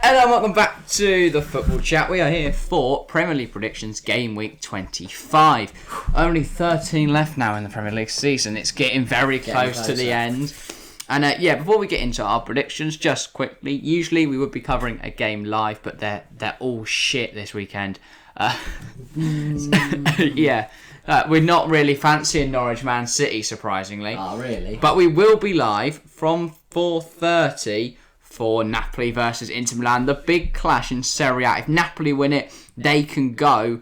Hello and welcome back to the Football Chat. We are here for Premier League predictions game week 25. Only 13 left now in the Premier League season. It's getting very close to the end. And before we get into our predictions, just quickly, usually we would be covering a game live, but they're all shit this weekend. We're not really fancying Norwich Man City, surprisingly. Oh, really? But we will be live from 4:30 for Napoli versus Inter Milan. The big clash in Serie A. If Napoli win it, they can go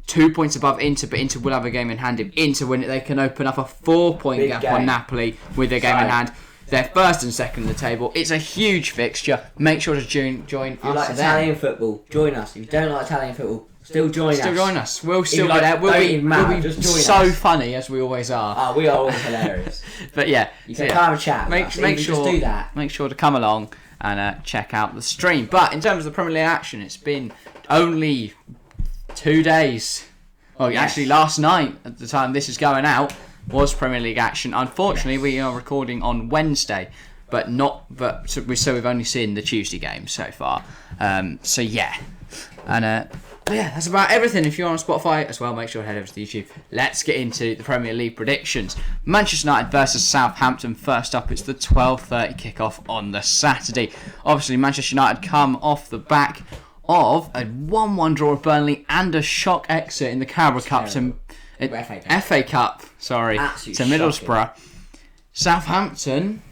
2 points above Inter, but Inter will have a game in hand. If Inter win it, they can open up a 4-point gap on Napoli with their game in hand. They're first and second in the table. It's a huge fixture. Make sure to join if you us. like Italian football, join us. If you don't like Italian football, still join us. We'll still be there. We'll be so funny as we always are. Oh, we are always hilarious. But yeah, you can have a chat. Make sure just do that. Make sure to come along and check out the stream. But in terms of the Premier League action, it's been only 2 days. Well, actually, last night at the time this is going out was Premier League action. Unfortunately, we are recording on Wednesday, so we've only seen the Tuesday game so far. That's about everything. If you're on Spotify as well, make sure to head over to YouTube. Let's get into the Premier League predictions. Manchester United versus Southampton. First up, it's the 12:30 kickoff on the Saturday. Obviously, Manchester United come off the back of a 1-1 draw with Burnley and a shock exit in the Carabao Cup to FA Cup. Sorry, to Middlesbrough. Southampton.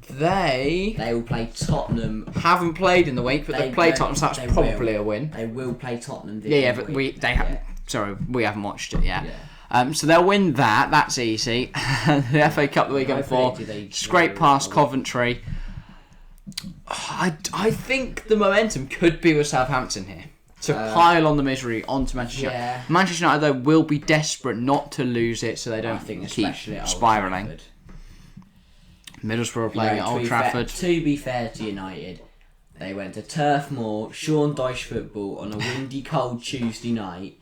They will play Tottenham. Haven't played in the week, but they've played Tottenham, so that's probably a win. They will play Tottenham. But we haven't watched it yet. Yeah. So they'll win that. That's easy. The FA Cup the weekend before, scrape past Coventry. I think the momentum could be with Southampton here to pile on the misery onto Manchester United. Yeah. Manchester United though will be desperate not to lose it, so they don't keep spiralling. Middlesbrough playing at Old Trafford. To be fair to United, they went to Turf Moor, Sean Dyche football on a windy, cold Tuesday night.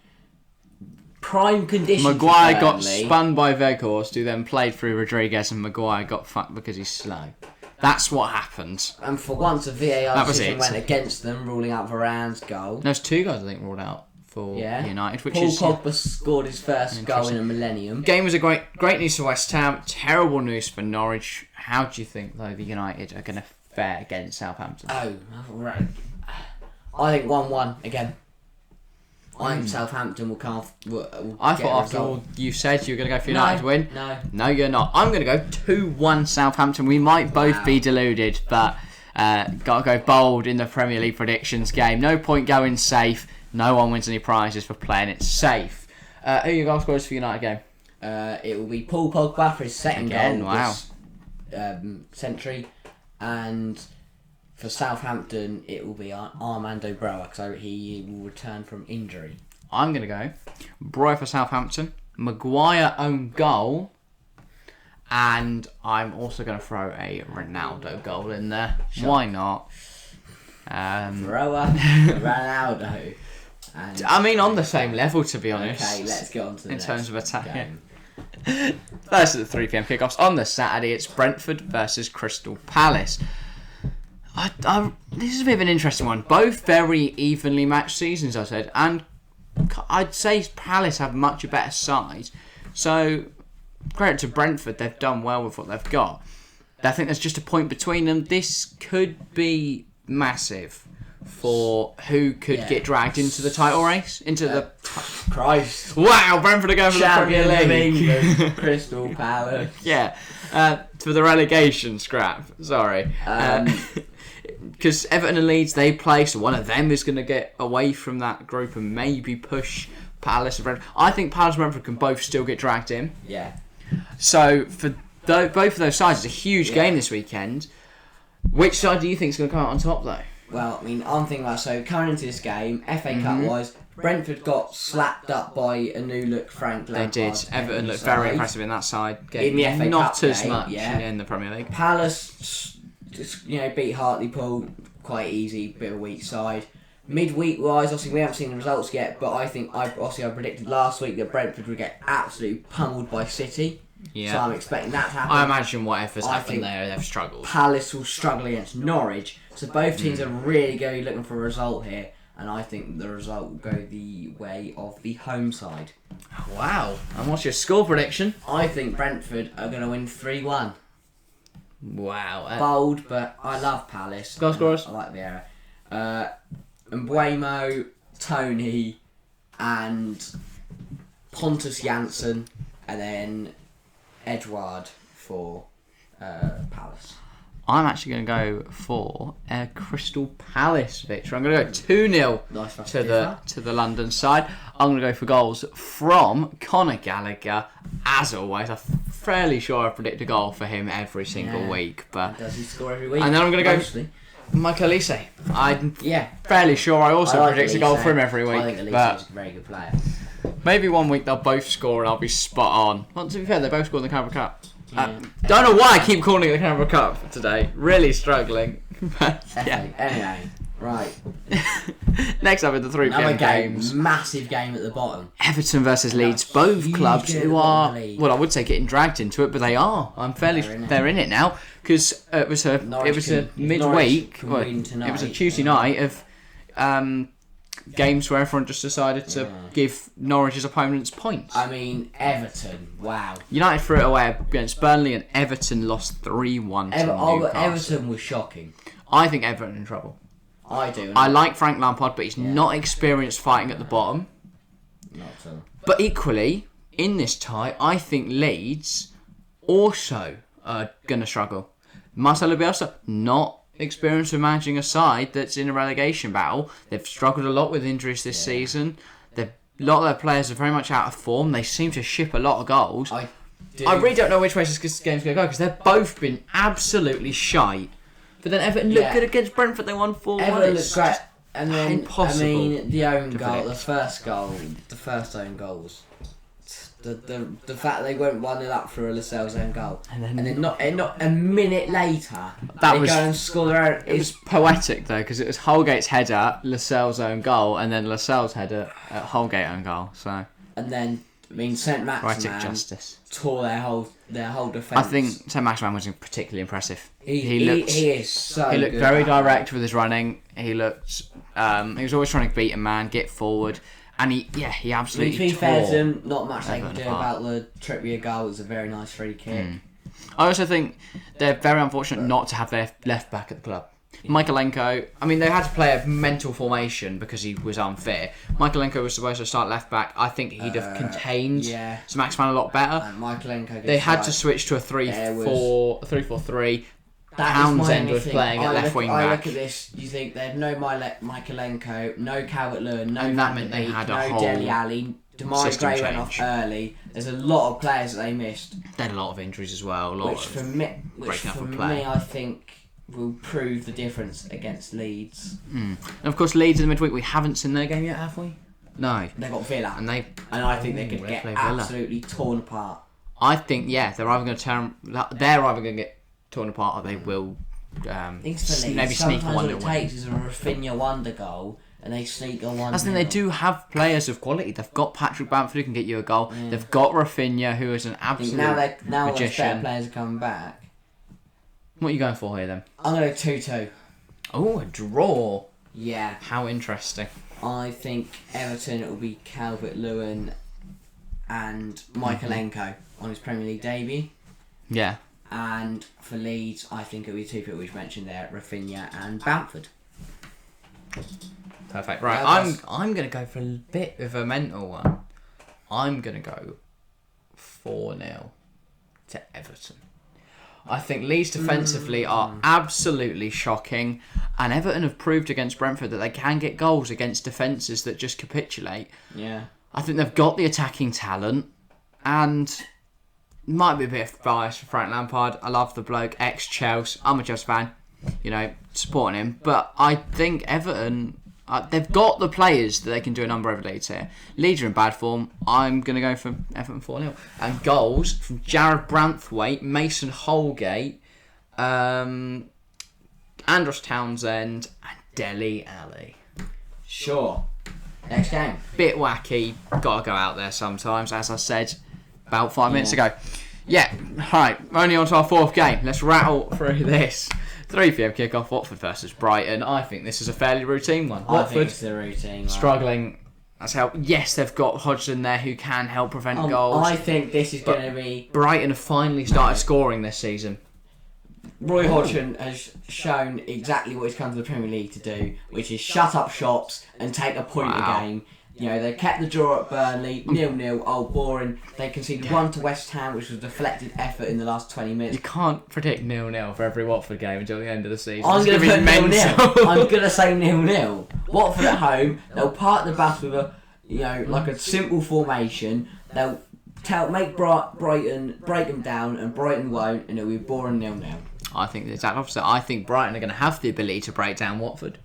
Prime conditions. Maguire got spun by Weghorst, who then played through Rodriguez, and Maguire got fucked because he's slow. That's what happened. And for once, a VAR decision went against them, ruling out Varane's goal. There's 2 goals, I think, ruled out for United. Which Paul Pogba scored his first goal in a millennium. Game was a great news for West Ham, terrible news for Norwich. How do you think, though, the United are going to fare against Southampton? Oh, right. I think 1-1 again. I think Southampton will I thought after all you said you were going to go for United to win. No, you're not. I'm going to go 2-1 Southampton. We might both be deluded, but got to go bold in the Premier League predictions game. No point going safe. No one wins any prizes for playing it safe. Who are your goal scorers for United game? It will be Paul Pogba for his second goal. Wow. Century, and for Southampton it will be Armando Broja, so he will return from injury. I'm going to go Broja for Southampton, Maguire own goal, and I'm also going to throw a Ronaldo goal in there. Sure. Why not? Broja, Ronaldo. On the same level, to be honest. Okay, let's get on to the next terms of attack. First of the 3 p.m. kickoffs on the Saturday, it's Brentford versus Crystal Palace. This is a bit of an interesting one. Both very evenly matched seasons, I said, and I'd say Palace have much a better side. So credit to Brentford, they've done well with what they've got. I think there's just a point between them. This could be massive for who could get dragged into the title race, Christ. Wow, Brentford are going for the Premier League. England, Crystal Palace. For the relegation scrap. Sorry. Because Everton and Leeds, they play, so one of them is going to get away from that group and maybe push Palace and Brentford. I think Palace and Brentford can both still get dragged in. Yeah. So for both of those sides, it's a huge game this weekend. Which side do you think is going to come out on top, though? Well, I'm thinking about, coming into this game, FA Cup-wise, Brentford got slapped up by a new-look Frank Lampard. They did. Everton looked very impressive in that side. In the FA Not Cup as game, much in the Premier League. Palace, beat Hartlepool quite easy, bit of a weak side. Midweek-wise, obviously, we haven't seen the results yet, but I predicted last week that Brentford would get absolutely pummeled by City. Yeah. So I'm expecting that to happen. I imagine whatever's I happened think there, they've struggled. Palace will struggle against Norwich. So both teams are really going to be looking for a result here. And I think the result will go the way of the home side. Wow. And what's your score prediction? I think Brentford are going to win 3-1. Wow. Bold, but I love Palace. Goal scorers? I like the era. Mbuemo, Tony, and Pontus Jansson, and then Edouard for Palace. I'm actually going to go for a Crystal Palace victory. I'm going to go 2-0 Nice to the London side. I'm going to go for goals from Conor Gallagher. As always, I'm fairly sure I predict a goal for him every single week. But does he score every week? And then I'm going to go Mostly. Michael Elise. I'm fairly sure I also predict a goal for him every week. I think Elise but is a very good player. maybe one week they'll both score and I'll be spot on. Well, to be fair, they both scored in the Carabao Cup. Yeah. Don't know why I keep calling it the Carabao Cup today. Really struggling. But, Anyway, right. Next up in the 3 Another p.m. game, games. massive game at the bottom. Everton versus Leeds. Both huge clubs game who at the are, bottom of the league. well, I would say getting dragged into it, but they are. They're in it now because it was a midweek. Can Well, win it was a tonight, Tuesday night of games where everyone just decided to give Norwich's opponents points. I mean, Everton, wow. United threw it away against Burnley and Everton lost 3-1 to Newcastle. Everton was shocking. I think Everton are in trouble. I do. I like Frank Lampard, but he's not experienced fighting at the bottom. Not so. But equally, in this tie, I think Leeds also are going to struggle. Marcelo Bielsa, not experienced with managing a side that's in a relegation battle. They've struggled a lot with injuries this season. A lot of their players are very much out of form. They seem to ship a lot of goals. I really don't know which way this game's going to go because they've both been absolutely shite. But then Everton looked good against Brentford. They won 4-1. Everton looked great. And then, impossible. I mean, the own goal, predict. the first own goals. The fact they went 1-0 up for a Lascelles own goal. And then not a minute later, they go and score their own. It was poetic though because it was Holgate's header, Lascelles' own goal, and then Lascelles' header at Holgate own goal. So. And then, I mean, St. Maximin justice. tore their whole defence. I think St. Maximin was particularly impressive. He is so He looked good very at direct with his running. He looked. He was always trying to beat a man, get forward, and he absolutely. To be tore fair to him, not much they Everton could do apart. about the Trippier goal. It was a very nice free kick. I also think they're very unfortunate not to have their left back at the club. Michaelenko, I mean, they had to play a mental formation because he was unfit. Michaelenko was supposed to start left back. I think he'd have contained St. Maximin a lot better. Michaelenko. They had to switch to a 3-4-3. Townsend was playing at left wing back. I look at this, you think they had no Michaelenko, no Calvert-Lewin, no And Van that meant de they Beek, had a no whole Dele Alli. Damari system Gray went off change. early. There's a lot of players that they missed. They had a lot of injuries as well. Which for me, I think will prove the difference against Leeds. And of course, Leeds in the midweek, we haven't seen their game yet, have we? No. They got Villa, And I think they could get play Villa. absolutely torn apart. I think they're either going to get torn apart or they will maybe sneak Sometimes a all 1-0 it win. takes is a Rafinha wonder goal and they sneak a 1-0. I think they do have players of quality. They've got Patrick Bamford who can get you a goal. They've got Rafinha who is an absolute now those better magician. players are coming back. What are you going for here then? I'm going to go 2-2. Oh, a draw. Yeah. How interesting. I think Everton, it will be Calvert-Lewin and Michaelenko on his Premier League debut. Yeah. And for Leeds, I think it'll be two people we've mentioned there, Rafinha and Bamford. Perfect. Right, Yeah, I'm going to go for a bit of a mental one. I'm going to go 4-0 to Everton. I think Leeds defensively are absolutely shocking, and Everton have proved against Brentford that they can get goals against defences that just capitulate. Yeah. I think they've got the attacking talent, and might be a bit of bias for Frank Lampard. I love the bloke, ex-Chelsea. I'm a Chelsea fan, supporting him. But I think Everton, they've got the players that they can do a number over Leeds here. Leeds are in bad form. I'm going to go for Everton 4-0. And goals from Jared Branthwaite, Mason Holgate, Andros Townsend, and Dele Alli. Sure. Next game. Bit wacky. Got to go out there sometimes, as I said about 5 minutes ago. Yeah, right, only on to our fourth game. Let's rattle through this. 3 p.m. kickoff, Watford versus Brighton. I think this is a fairly routine one. I think it's a routine. Struggling. That's how. Yes, they've got Hodgson there who can help prevent goals. I think this is going to be... Brighton have finally started scoring this season. Roy Hodgson has shown exactly what he's come to the Premier League to do, which is shut up shops and take a point a game. You know, they kept the draw at Burnley, 0-0, boring. They conceded 1 to West Ham, which was a deflected effort in the last 20 minutes. You can't predict 0-0 for every Watford game until the end of the season. I'm going to put 0-0. I'm going to say 0-0. Watford at home, they'll park the bus with a simple formation. They'll make Brighton break them down, and Brighton won't, and it'll be boring 0-0. I think the exact opposite. I think Brighton are going to have the ability to break down Watford.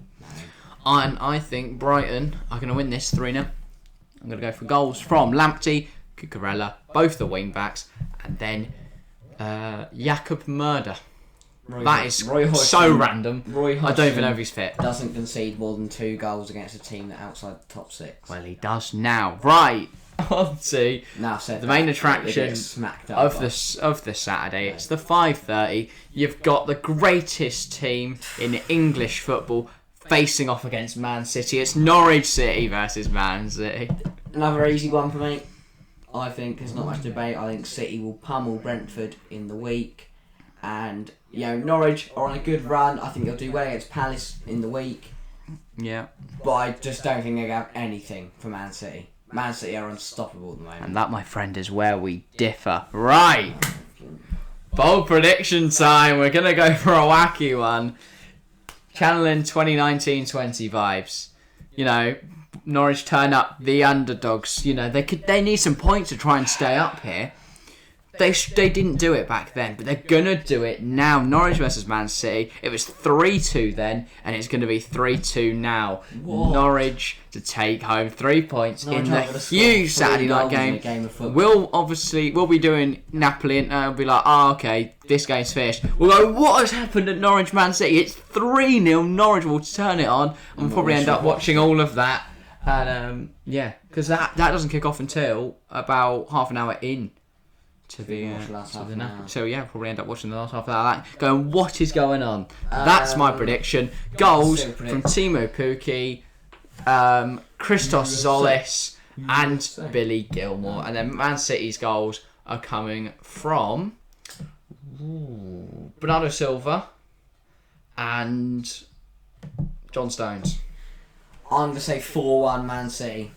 And I think Brighton are going to win this 3-0. I'm going to go for goals from Lamptey, Cucurella, both the wing backs, and then Jakob Murder. That is so random. I don't even know if he's fit. Doesn't concede more than 2 goals against a team that outside the top 6. Well, he does now. Right. On to the main attraction of this Saturday. It's the 5:30. You've got the greatest team in English football facing off against Man City. It's Norwich City versus Man City. Another easy one for me. I think there's not much debate. I think City will pummel Brentford in the week. And, Norwich are on a good run. I think they'll do well against Palace in the week. Yeah. But I just don't think they'll have anything for Man City. Man City are unstoppable at the moment. And that, my friend, is where we differ. Right. Bold prediction time. We're going to go for a wacky one. Channeling 2019-20 vibes. Norwich turn up, the underdogs. They need some points to try and stay up here. They didn't do it back then, but they're gonna do it now. Norwich versus Man City. It was 3-2 then, and it's gonna be 3-2 now. What? Norwich to take home 3 points in the huge Saturday night game. We'll be doing Napoli, and we'll be like, okay, this game's finished. We'll go, what has happened at Norwich Man City? It's 3-0. Norwich will turn it on, and we'll probably end up watching all of that. And because that doesn't kick off until about half an hour in. So probably end up watching the last half of that, going, what is going on? That's my prediction. Goals from Timo Pukki, Christos Zolis, and Billy Gilmore. And then Man City's goals are coming from Bernardo Silva and John Stones. I'm going to say 4-1 Man City.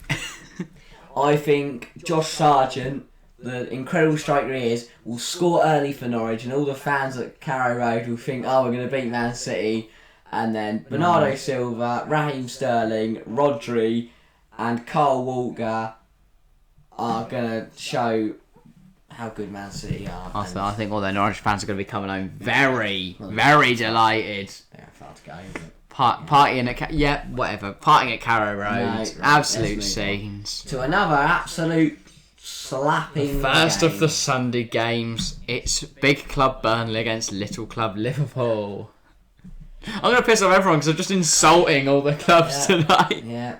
I think Josh Sargent, the incredible striker he is, will score early for Norwich, and all the fans at Carrow Road will think, we're going to beat Man City. And then Bernardo Silva, Raheem Sterling, Rodri, and Kyle Walker are going to show how good Man City are. I think all the Norwich fans are going to be coming home very, very delighted. Yeah, far to go. Partying Partying at Carrow Road. Absolute scenes. To another absolute slapping First game. Of the Sunday games, it's big club Burnley against little club Liverpool. I'm going to piss off everyone because I'm just insulting all the clubs tonight. Yeah.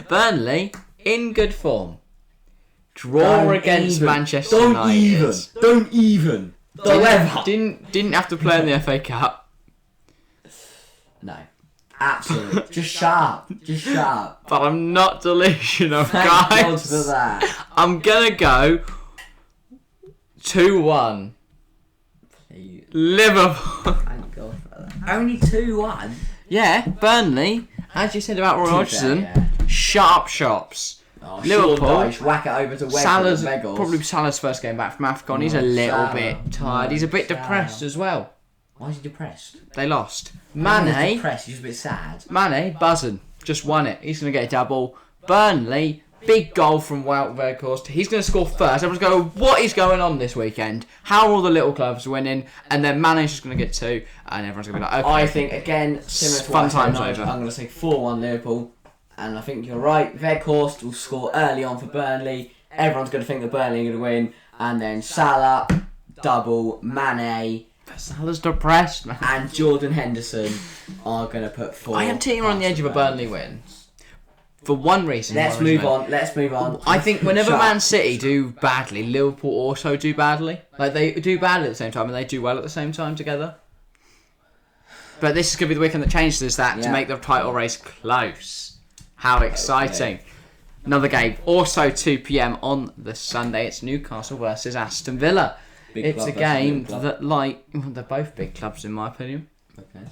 Burnley, in good form. Draw against Manchester United. Don't even. Didn't have to play in the FA Cup. No. Absolutely. Just sharp. But I'm not delusional, Thank guys. God for that. I'm going to go 2-1. Please. Liverpool. Thank God for that. Only 2-1? Yeah, Burnley, as you said about Roy Hodgson, sharp shops. Liverpool, whack it over to Weghorst. Probably Salah's first game back from AFCON. He's a little bit tired. He's a bit depressed as well. Why is he depressed? They lost. Mane, depressed. He's a bit sad. Mane, buzzing. Just won it. He's going to get a double. Burnley, big goal from Wout Weghorst. He's going to score first. Everyone's going, what is going on this weekend? How are all the little clubs winning? And then Mane's just going to get 2, and everyone's going to be like, okay. I think, again, similar to fun times over. I'm going to say 4-1 Liverpool. And I think you're right. Weghorst will score early on for Burnley. Everyone's going to think that Burnley are going to win. And then Salah, double, Mane. Salah's depressed, man. And Jordan Henderson are going to put 4. I am teetering on the edge of a Burnley win. for one reason. Let's move on. I think whenever Shut Man up. City do badly, Liverpool also do badly. Like, they do badly at the same time, and they do well at the same time together. But this is going to be the weekend that changes that to make the title race close. How exciting. Okay. Another game, also 2 p.m. on the Sunday. It's Newcastle versus Aston Villa. It's a game that, they're both big clubs in my opinion. Okay.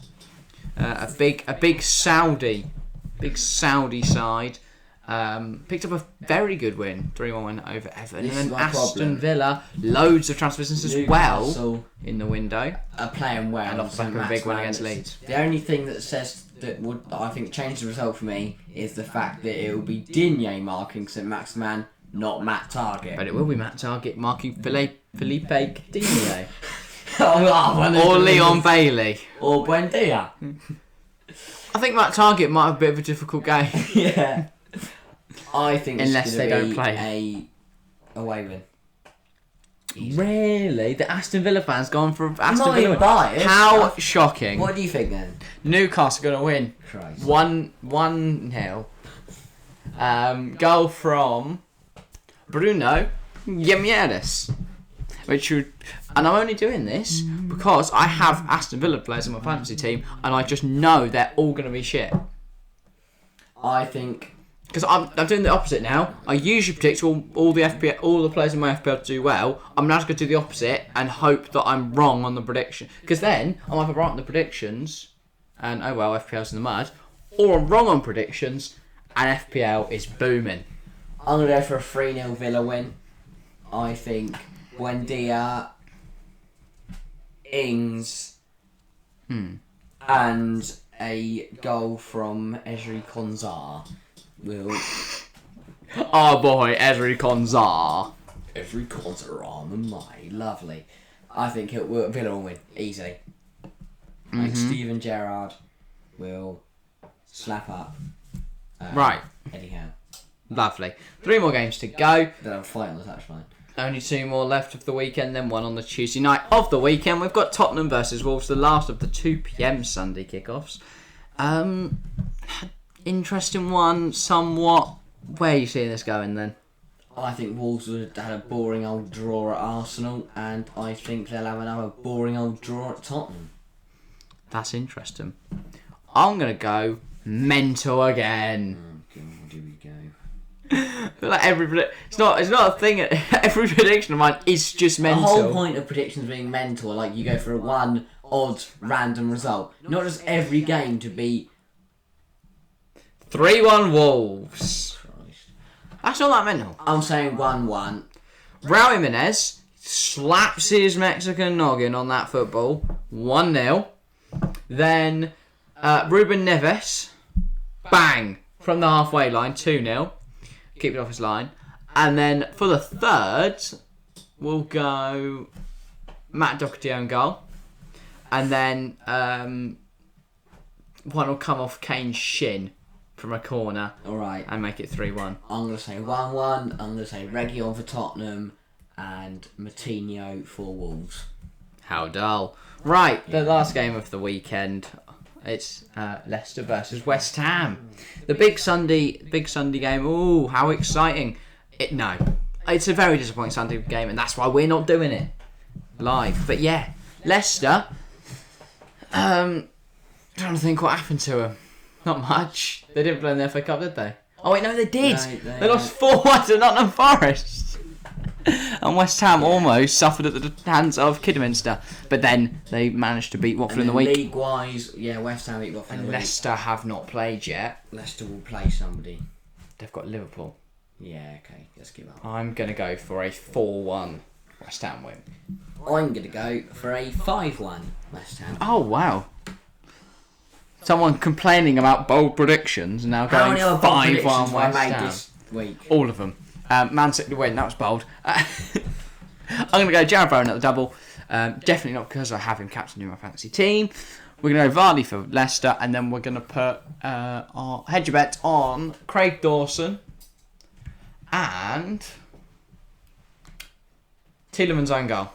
A big Saudi side picked up a very good win, 3-1 win over Everton. And then Aston Villa, loads of transfer business as well in the window. Are playing well. And off the back of a big one against Leeds. The only thing that says that would, I think, change the result for me is the fact that it will be Digne marking St. Maximin, not Matt Target. But it will be Matt Target marking Felipe Digne. Or Leon Bailey. Or Buendia. I think Matt Target might have a bit of a difficult game. Yeah. I think unless they don't play a away win. Easy. Really? The Aston Villa fans gone for Aston not Villa win? biased. How shocking. What do you think then? Newcastle going to win. Christ. 1-0. Goal from Bruno Guimaraes. And I'm only doing this because I have Aston Villa players in my fantasy team and I just know they're all going to be shit. I think... Because I'm doing the opposite now. I usually predict all the players in my FPL to do well. I'm now just going to do the opposite and hope that I'm wrong on the prediction. Because then I'm either right on the predictions and FPL's in the mud, or I'm wrong on predictions and FPL is booming. I'm going to go for a 3-0 Villa win. I think Buendia, Ings, and a goal from Ezri Konza will... Oh boy, Ezri Konza. Ezri Konza on the my lovely. I think Villa will win easy. I think Steven Gerrard will slap up. Right. Eddie Howe. Lovely. 3 more games to go. Then I'll fight on the touchline. Only 2 more left of the weekend, then one on the Tuesday night of the weekend. We've got Tottenham versus Wolves, the last of the 2 p.m. Sunday kickoffs. Interesting one, somewhat. Where are you seeing this going then? I think Wolves would have had a boring old draw at Arsenal, and I think they'll have another boring old draw at Tottenham. That's interesting. I'm going to go mental again. Oh God, here we go. I feel like it's not a thing. Every prediction of mine is just mental. The whole point of predictions being mental, like you go for a one odd random result, not just every game to be 3-1 Wolves. Christ. That's not that mental. I'm saying 1-1. Raul Jimenez slaps his Mexican noggin on that football. 1-0. Then Ruben Neves, bang, from the halfway line, 2-0. Keep it off his line. And then for the third, we'll go Matt Doherty own goal. And then one will come off Kane's shin from a corner. Alright. And make it 3-1. I'm going to say 1-1. I'm going to say Reguilon for Tottenham and Moutinho for Wolves. How dull. Right, the last game of the weekend. It's Leicester versus West Ham. The big Sunday game. Ooh, how exciting. No, it's a very disappointing Sunday game, and that's why we're not doing it live. But yeah, Leicester, trying to think what happened to them. Not much. They didn't play in the FA Cup, did they? Oh wait, no, they did. No, they lost 4-1 to Nottingham Forest. And West Ham almost suffered at the hands of Kidderminster. But then they managed to beat Watford in the week. League-wise, yeah, West Ham beat Watford in the week. Leicester have not played yet. Leicester will play somebody. They've got Liverpool. Yeah, okay, let's give up. I'm going to go for a 4-1 West Ham win. I'm going to go for a 5-1 West Ham. Oh, wow. Someone complaining about bold predictions and now going 5-1 West Ham. This week? All of them. Man City to win, that was bold. I'm going to go Jarrod Bowen at the double. Definitely not because I have him captain in my fantasy team. We're going to go Vardy for Leicester, and then we're going to put our hedge bet on Craig Dawson and Tielemans' own goal.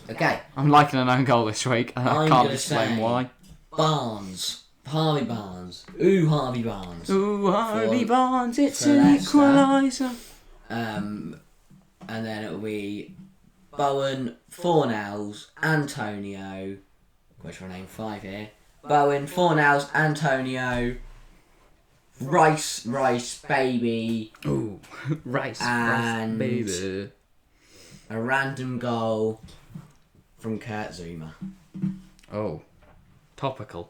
Okay. I'm liking an own goal this week, and I can't explain why. Barnes Harvey Barnes. Ooh, Harvey Barnes. Ooh, Harvey Barnes, it's for an Leicester. equaliser. And then it'll be Bowen, Fornells, Antonio. Which I name 5 here. Bowen, Fornells, Antonio, Rice, baby. Ooh, Rice, And baby. a random goal from Kurt Zouma. Oh, topical.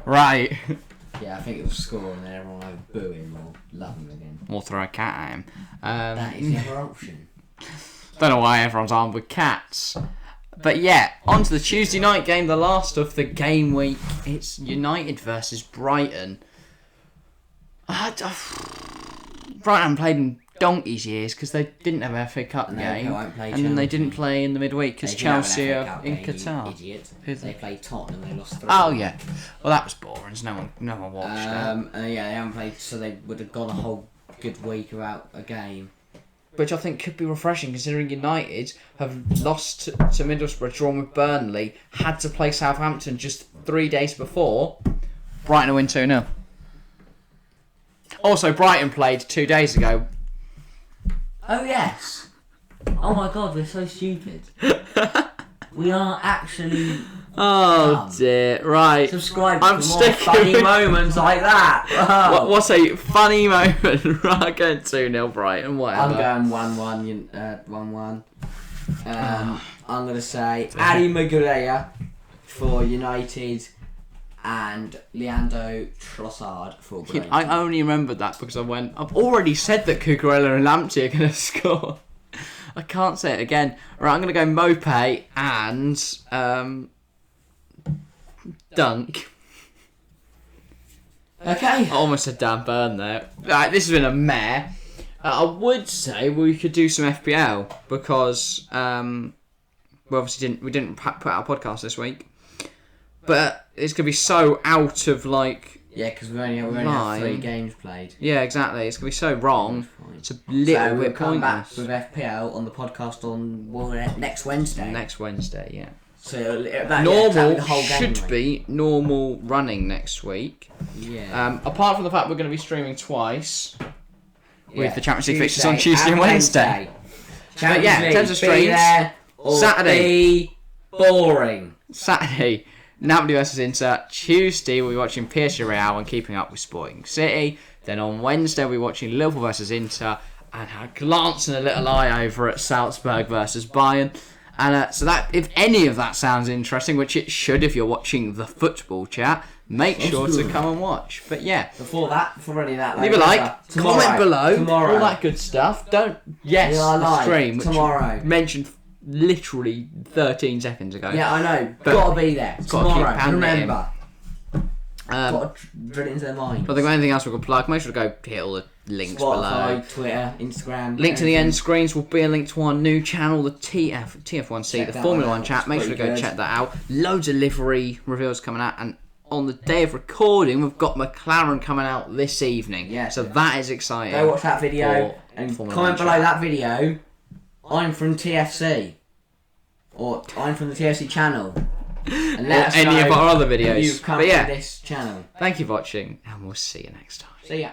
Right. Yeah, I think it was score and then everyone will boo him or love him again. Or throw a cat at him. That is the other option. Don't know why everyone's armed with cats. But yeah, on to the Tuesday night game, the last of the game week. It's United versus Brighton. Brighton haven't played in donkey's years because they didn't have an FA Cup game. And then they didn't play in the midweek because Chelsea are in Qatar. Idiot. They played Tottenham and they lost 3. Oh yeah. Well, that was boring. So no one watched it. Yeah, they haven't played, so they would have gone a whole good week without a game. Which I think could be refreshing considering United have lost to Middlesbrough, drawn with Burnley, had to play Southampton just 3 days before. Brighton will win 2-0. Also, Brighton played 2 days ago. Oh yes. Oh my god, we're so stupid. We are actually... Oh dear, right. Subscribe I'm for more sticking funny with- moments like that. What's a funny moment? Right, I'm going 2-0 Brighton, whatever. I'm going 1-1. 1-1. I'm going to say Ali Maguire for United and Leandro Trossard for Brighton. I only remembered that because I've already said that Cucurella and Lamptey are going to score. I can't say it again. Right, I'm going to go Mope and Dunk. Okay. I almost said Dan Burn there. Right, this has been a mare. I would say we could do some FPL because we obviously didn't put out a podcast this week, but it's gonna be so out of like. Yeah, because we only have 3 games played. Yeah, exactly. It's gonna be so wrong. It's a little So we'll bit come back pointless. with FPL on the podcast on next Wednesday. Next Wednesday, yeah. So Normal the whole game, should be normal running next week. Yeah. Apart from the fact we're going to be streaming twice with the Champions League fixtures on Tuesday Tuesday and Wednesday. Champions But yeah, in League, terms of be streams, there or Saturday. be boring. Saturday, Napoli versus Inter. Tuesday, we'll be watching PSG Real and keeping up with Sporting City. Then on Wednesday, we'll be watching Liverpool versus Inter and glancing a little eye over at Salzburg versus Bayern. And so that, if any of that sounds interesting, which it should if you're watching the football chat, make sure to come and watch. But yeah, Before any of that, leave a like, comment below, all that good stuff. Don't stream, which tomorrow. mentioned literally 13 seconds ago. Yeah, I know. But Gotta be there gotta keep tomorrow. pounding it in. Remember. Gotta drill it into their mind. I think anything else we could plug, make sure to go hit all the links Spotify, below. Twitter, Instagram. Link to the everything. end screens will be a link to our new channel, the TF1C, Check the that Formula one 1 out, chat. it's Make sure to pretty go good. check that out. Loads of livery reveals coming out, and on the day of recording, we've got McLaren coming out this evening. Yeah. So that is exciting. Go watch that video for and Formula comment 1 below chat. that video. I'm from TFC. Or I'm from the TFC channel. And let us any know of our other if videos. you've come But yeah, from this channel. thank you for watching, and we'll see you next time. See ya.